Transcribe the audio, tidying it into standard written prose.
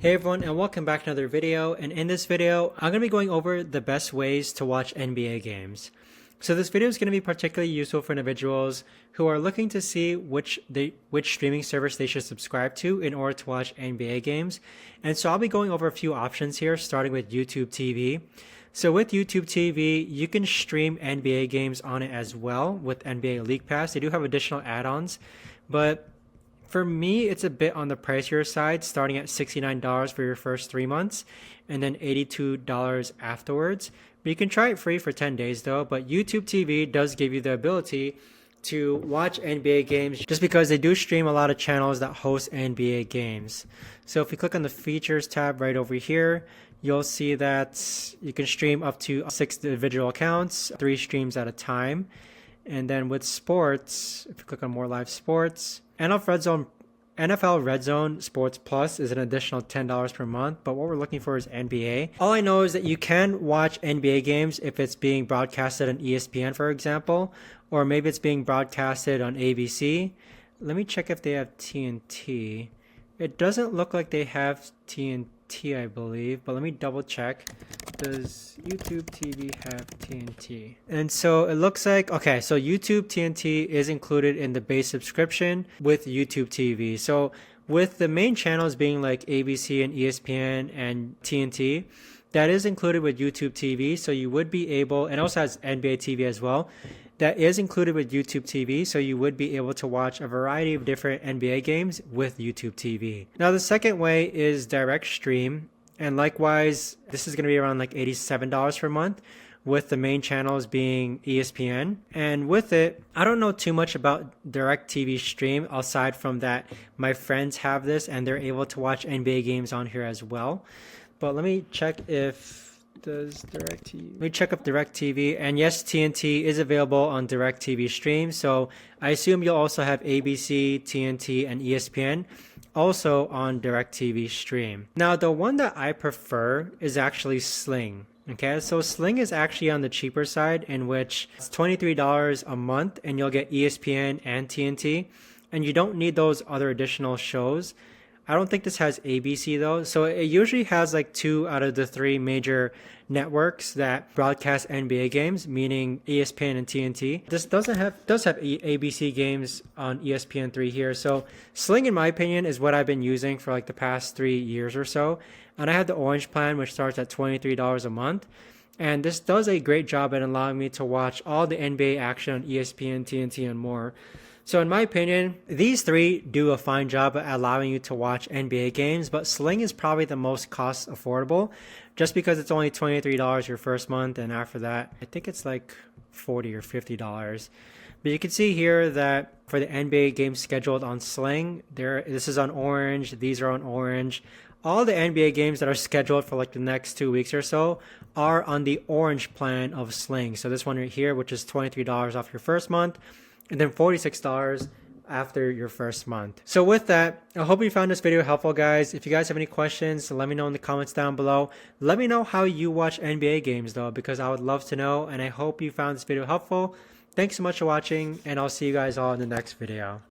Hey everyone, and welcome back to another video. And in this video, I'm going to be going over the best ways to watch NBA games. So this video is going to be particularly useful for individuals who are looking to see which streaming service they should subscribe to in order to watch NBA games. And so I'll be going over a few options here, starting with YouTube TV. So with YouTube TV, you can stream NBA games on it as well with NBA League Pass. They do have additional add-ons, but for me, it's a bit on the pricier side, starting at $69 for your first 3 months and then $82 afterwards. But you can try it free for 10 days though. But YouTube TV does give you the ability to watch NBA games just because they do stream a lot of channels that host NBA games. So if you click on the features tab right over here, you'll see that you can stream up to 6 individual accounts, 3 streams at a time. And then with sports, if you click on more live sports, NFL Red Zone Sports Plus is an additional $10 per month, but what we're looking for is NBA. All I know is that you can watch NBA games if it's being broadcasted on ESPN, for example, or maybe it's being broadcasted on ABC. Let me check if they have TNT. It doesn't look like they have TNT, I believe, but let me double check. Does YouTube TV have TNT? And so it looks like, okay, so YouTube TNT is included in the base subscription with YouTube TV. So with the main channels being like ABC and ESPN and TNT, that is included with YouTube TV. So you would be able, and also has NBA TV as well. That is included with YouTube TV, so you would be able to watch a variety of different NBA games with YouTube TV. Now, the second way is direct stream, and likewise, this is going to be around like $87 per month, with the main channels being ESPN. And with it, I don't know too much about direct TV stream aside from that my friends have this and they're able to watch NBA games on here as well. But let me check if let me check up DirecTV, and yes, TNT is available on DirecTV stream. So I assume you'll also have ABC, TNT, and ESPN also on DirecTV stream. Now, the one that I prefer is actually Sling. Okay, so Sling is actually on the cheaper side, in which it's $23 a month and you'll get ESPN and TNT, and you don't need those other additional shows. I don't think this has ABC though. So it usually has like 2 out of the 3 major networks that broadcast NBA games, meaning ESPN and TNT. This does have ABC games on ESPN3 here. So Sling, in my opinion, is what I've been using for like the past 3 years or so. And I have the orange plan, which starts at $23 a month. And this does a great job at allowing me to watch all the NBA action on ESPN, TNT, and more. So in my opinion, these 3 do a fine job at allowing you to watch NBA games, but Sling is probably the most cost affordable just because it's only $23 your first month, and after that, I think it's like $40 or $50. But you can see here that for the NBA games scheduled on Sling, this is on orange, these are on orange. All the NBA games that are scheduled for like the next 2 weeks or so are on the orange plan of Sling. So this one right here, which is $23 off your first month, and then $46 after your first month. So with that, I hope you found this video helpful, guys. If you guys have any questions, let me know in the comments down below. Let me know how you watch NBA games though, because I would love to know, and I hope you found this video helpful. Thanks so much for watching, and I'll see you guys all in the next video.